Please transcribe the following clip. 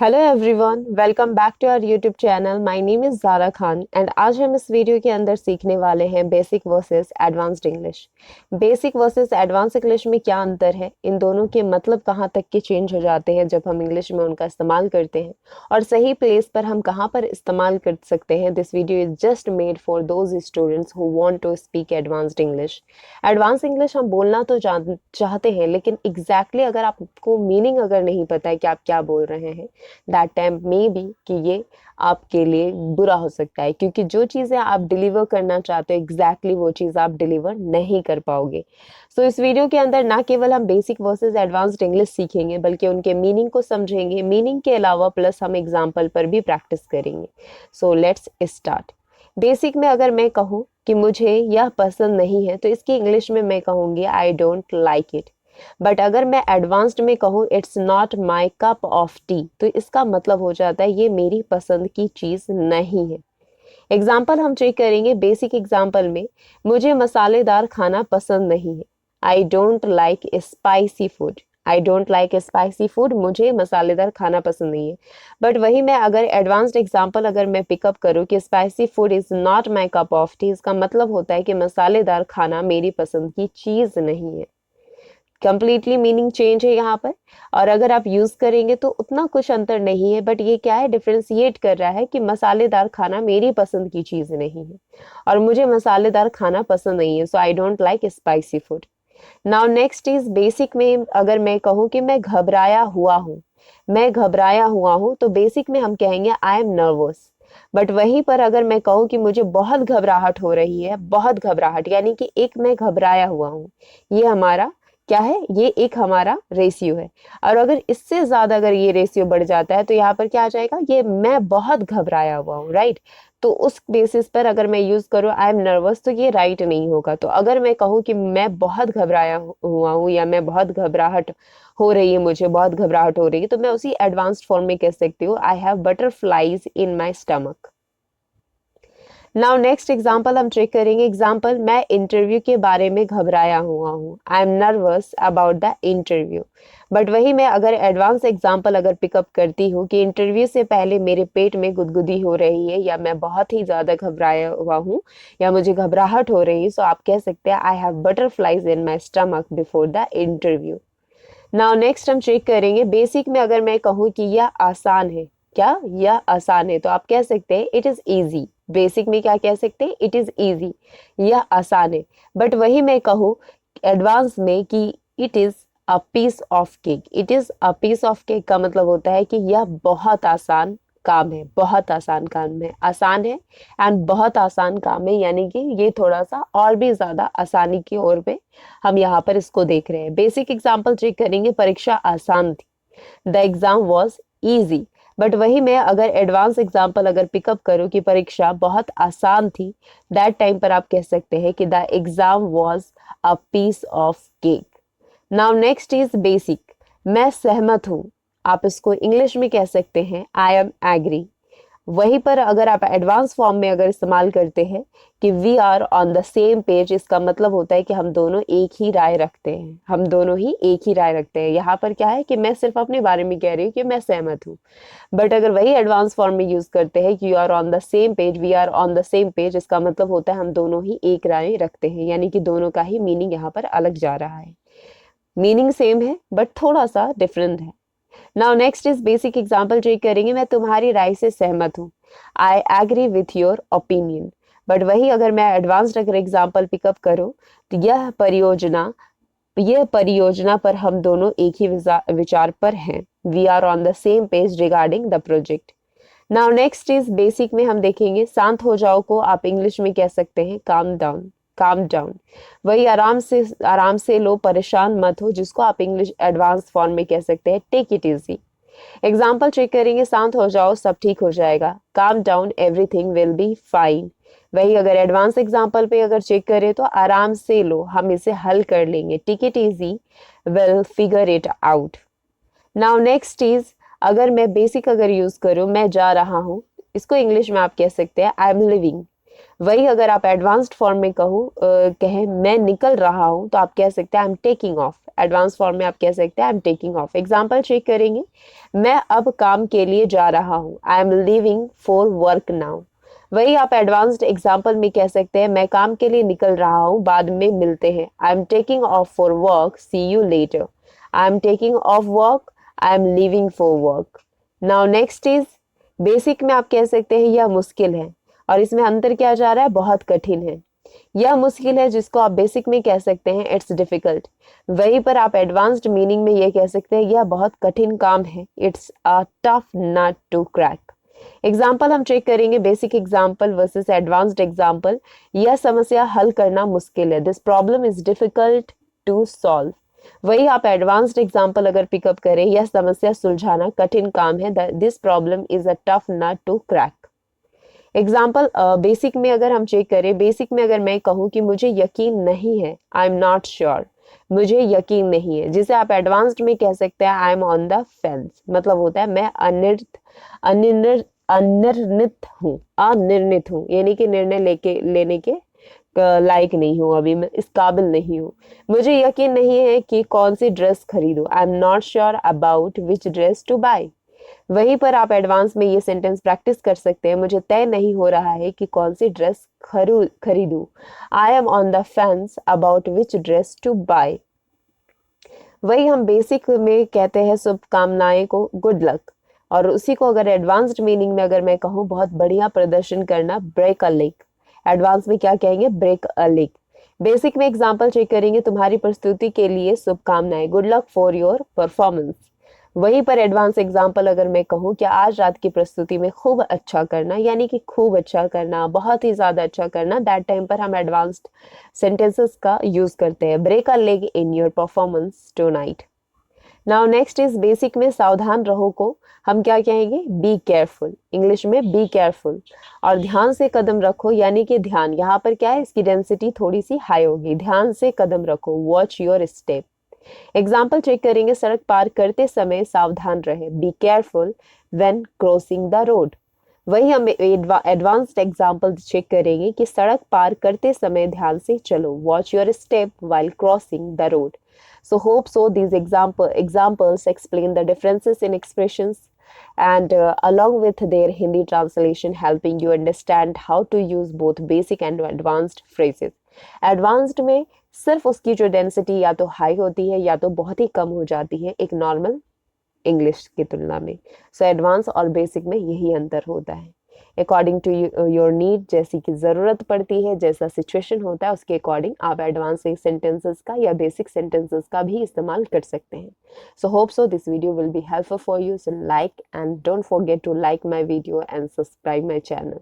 Hello everyone, welcome back to our YouTube channel. My name is Zara Khan and आज हम इस video के अंदर सीखने वाले हैं basic versus advanced English. Basic versus advance English में क्या अंतर है, इन दोनों के मतलब कहाँ तक के चेंज हो जाते हैं जब हम इंग्लिश में उनका इस्तेमाल करते हैं, और सही प्लेस पर हम कहाँ पर इस्तेमाल कर सकते हैं। This video is just made for those students who want to speak advanced English. Advance English हम बोलना तो चाहते हैं, लेकिन एग्जैक्टली अगर आपको मीनिंग अगर नहीं पता है कि आप क्या बोल रहे हैं, दैट टाइम मे बी कि ये आपके लिए बुरा हो सकता है, क्योंकि जो चीज़ें आप डिलीवर करना चाहते हो एग्जैक्टली वो चीज़ आप डिलीवर नहीं कर पाओगे। सो इस वीडियो के अंदर ना केवल हम बेसिक वर्सेस एडवांस्ड इंग्लिश सीखेंगे, बल्कि उनके मीनिंग को समझेंगे, मीनिंग के अलावा प्लस हम एग्जाम्पल पर भी प्रैक्टिस करेंगे। So let's start. बेसिक में अगर मैं कहूँ कि मुझे यह पसंद नहीं है, तो इसकी इंग्लिश में मैं कहूँगी आई डोंट लाइक इट। बट अगर मैं एडवांस्ड में कहूँ it's not my cup of T, तो इसका मतलब हो जाता है ये मेरी पसंद की चीज नहीं है। एग्जाम्पल हम चेक करेंगे। बेसिक एग्जाम्पल में मुझे मसालेदार खाना पसंद नहीं है। आई don't like spicy food. I don't like spicy food, मुझे मसालेदार खाना पसंद नहीं है। बट वही मैं अगर एडवांस्ड एग्जाम्पल अगर मैं पिकअप करूँ कि spicy food is not my cup of T, इसका मतलब होता है कि मसालेदार खाना मेरी पसंद की चीज नहीं है। कंप्लीटली मीनिंग चेंज है यहाँ पर। और अगर आप यूज करेंगे तो उतना कुछ अंतर नहीं है, बट ये क्या है, डिफ्रेंशिएट कर रहा है कि मसालेदार खाना मेरी पसंद की चीज नहीं है और मुझे मसालेदार खाना पसंद नहीं है। So I don't like spicy food. Now next is basic में अगर मैं कहूँ कि मैं घबराया हुआ हूँ, मैं घबराया हुआ हूँ, तो बेसिक में हम कहेंगे आई एम नर्वस। बट वहीं पर अगर मैं कहूँ कि मुझे बहुत घबराहट हो रही है, बहुत घबराहट यानी कि एक मैं घबराया हुआ हूँ, ये हमारा क्या है, ये एक हमारा रेशियो है। और अगर इससे ज्यादा अगर ये रेशियो बढ़ जाता है तो यहाँ पर क्या आ जाएगा, ये मैं बहुत घबराया हुआ हूँ, राइट। तो उस बेसिस पर अगर मैं यूज करूँ आई एम नर्वस, तो ये राइट नहीं होगा। तो अगर मैं कहूँ कि मैं बहुत घबराया हुआ हूँ या मैं बहुत घबराहट हो रही है, मुझे बहुत घबराहट हो रही है, तो मैं उसी एडवांस्ड फॉर्म में कह सकती हूँ I have butterflies in my stomach. Now next example हम चेक करेंगे। एग्जाम्पल, मैं इंटरव्यू के बारे में घबराया हुआ हूँ। I M nervous about the interview. But वही मैं अगर एडवांस एग्जाम्पल अगर पिकअप करती हूँ कि इंटरव्यू से पहले मेरे पेट में गुदगुदी हो रही है, या मैं बहुत ही ज्यादा घबराया हुआ हूँ, या मुझे घबराहट हो रही है, सो आप कह सकते हैं I have butterflies in my stomach before the interview. Now next हम चेक करेंगे। बेसिक में अगर मैं कहूँ कि यह आसान है, क्या यह आसान है, तो आप कह सकते हैं इट इज इजी। बेसिक में क्या कह सकते हैं, इट इज इजी, यह आसान है। बट वही मैं कहूँ एडवांस में कि it is a piece of cake. It is a piece of cake का मतलब होता है कि यह बहुत आसान काम है, बहुत आसान काम है, आसान है एंड बहुत आसान काम है, यानी कि ये थोड़ा सा और भी ज्यादा आसानी की ओर पे हम यहाँ पर इसको देख रहे हैं। बेसिक एग्जाम्पल चेक करेंगे। परीक्षा आसान थी, the exam was easy. But वही मैं अगर एडवांस एग्जाम्पल अगर पिकअप करूँ कि परीक्षा बहुत आसान थी, दैट टाइम पर आप कह सकते हैं कि the exam was a piece of cake. Now next is basic, मैं सहमत हूँ, आप इसको इंग्लिश में कह सकते हैं आई एम एग्री। वहीं पर अगर आप एडवांस फॉर्म में अगर इस्तेमाल करते हैं कि we are on the same page, इसका मतलब होता है कि हम दोनों एक ही राय रखते हैं, हम दोनों ही एक ही राय रखते हैं। यहाँ पर क्या है कि मैं सिर्फ अपने बारे में कह रही हूँ कि मैं सहमत हूँ। बट अगर वही एडवांस फॉर्म में यूज करते हैं कि you are on the same page, we are on the same page, इसका मतलब होता है हम दोनों ही एक राय रखते हैं, यानी कि दोनों का ही मीनिंग यहाँ पर अलग जा रहा है। मीनिंग सेम है बट थोड़ा सा डिफरेंट है। Now next is basic example check करेंगे। मैं तुम्हारी राय से सहमत हूँ, I agree with your opinion. But वही अगर मैं एडवांस्ड अगर एग्जाम्पल पिकअप करूँ तो यह परियोजना पर हम दोनों एक ही विचार पर हैं, we are on the same page regarding the project. Now next is basic में हम देखेंगे शांत हो जाओ को आप इंग्लिश में कह सकते हैं काम डाउन, काम डाउन। वही आराम से लो, परेशान मत हो, जिसको आप इंग्लिश एडवांस फॉर्म में कह सकते हैं take it easy. Example check करेंगे। शांत हो जाओ, सब ठीक हो जाएगा, calm down, everything will be fine. वही अगर एडवांस एग्जाम्पल पे अगर चेक करें तो आराम से लो, हम इसे हल कर लेंगे, take it easy, will figure it out. Now next is अगर मैं बेसिक अगर यूज करूं मैं जा रहा हूं, इसको इंग्लिश में आप कह सकते हैं आई एम लिविंग। वही अगर आप एडवांस्ड फॉर्म में कहें मैं निकल रहा हूं, तो आप कह सकते हैं I am taking off, advance form में आप कह सकते हैं I am taking off. Example check करेंगे, मैं अब काम के लिए जा रहा हूँ, I am leaving for work now. वही आप एडवांस्ड एग्जाम्पल में कह सकते हैं मैं काम के लिए निकल रहा हूँ, बाद में मिलते हैं, I am taking off for work, see you later. I am taking off work, I am leaving for work. Now next is basic में आप कह सकते हैं यह मुश्किल है, और इसमें अंतर क्या जा रहा है, बहुत कठिन है। यह मुश्किल है जिसको आप बेसिक में कह सकते हैं इट्स डिफिकल्ट। वहीं पर आप एडवांस्ड मीनिंग में ये कह सकते हैं यह बहुत कठिन काम है, it's a tough nut to crack. Example हम चेक करेंगे, basic example versus advanced example. यह समस्या हल करना मुश्किल है, this problem is difficult to solve. वही आप एडवांस्ड एग्जाम्पल अगर पिकअप करें, यह समस्या सुलझाना कठिन काम है, this problem is a tough nut to crack. Example basic में अगर हम चेक करें, बेसिक में अगर मैं कहूँ कि मुझे यकीन नहीं है, आई एम नॉट श्योर, मुझे यकीन नहीं है, जिसे आप एडवांस्ड में कह सकते हैं I am on the fence. मतलब होता है मैं अनिर्णित हूँ, यानी कि निर्णय लेने के लायक नहीं हूँ, अभी मैं इस काबिल नहीं हूँ। मुझे यकीन नहीं है कि कौन सी ड्रेस खरीदूं, I am not sure about which dress to buy. वहीं पर आप एडवांस में ये सेंटेंस प्रैक्टिस कर सकते हैं, मुझे तय नहीं हो रहा है कि कौन सी ड्रेस खरीदूं, I am on the fence about which dress to buy. वही हम बेसिक में कहते हैं शुभकामनाएं को, गुड लक। और उसी को अगर एडवांस्ड मीनिंग में अगर मैं कहूँ बहुत बढ़िया प्रदर्शन करना, ब्रेक अ लेग। एडवांस में क्या कहेंगे, ब्रेक अ लेग। बेसिक में एग्जाम्पल चेक करेंगे, तुम्हारी प्रस्तुति के लिए शुभकामनाएं, good luck for your performance. वहीं पर एडवांस एग्जाम्पल अगर मैं कहूँ कि आज रात की प्रस्तुति में खूब अच्छा करना, यानी कि खूब अच्छा करना, बहुत ही ज्यादा अच्छा करना, दैट टाइम पर हम एडवांस्ड सेंटेंसेस का यूज करते हैं, break a leg in your performance tonight. Now next is basic में सावधान रहो को हम क्या कहेंगे, बी केयरफुल। इंग्लिश में बी केयरफुल। और ध्यान से कदम रखो, यानी कि ध्यान, यहाँ पर क्या है, इसकी डेंसिटी थोड़ी सी हाई होगी, ध्यान से कदम रखो, watch your step. Example check करेंगे, सड़क पार करते समय सावधान रहे, be careful when crossing the road. वही हम एडवांस्ड एग्जाम्पल चेक करेंगे कि सड़क पार करते समय ध्यान से चलो, watch your step while crossing the road. So hope so these examples explain the differences in expressions and along with their Hindi translation helping you understand how to use both basic and advanced phrases. Advanced में सिर्फ उसकी जो density या तो high होती है या तो बहुत ही कम हो जाती है एक नॉर्मल इंग्लिश की तुलना में। सो एडवांस और बेसिक में यही अंतर होता है। अकॉर्डिंग टू योर नीड, जैसी की ज़रूरत पड़ती है, जैसा सिचुएशन होता है, उसके अकॉर्डिंग आप एडवांस सेंटेंसेस का या बेसिक सेंटेंसेस का भी इस्तेमाल कर सकते हैं। So hope so this video will be helpful for you, so like and don't forget to like my video and subscribe my channel.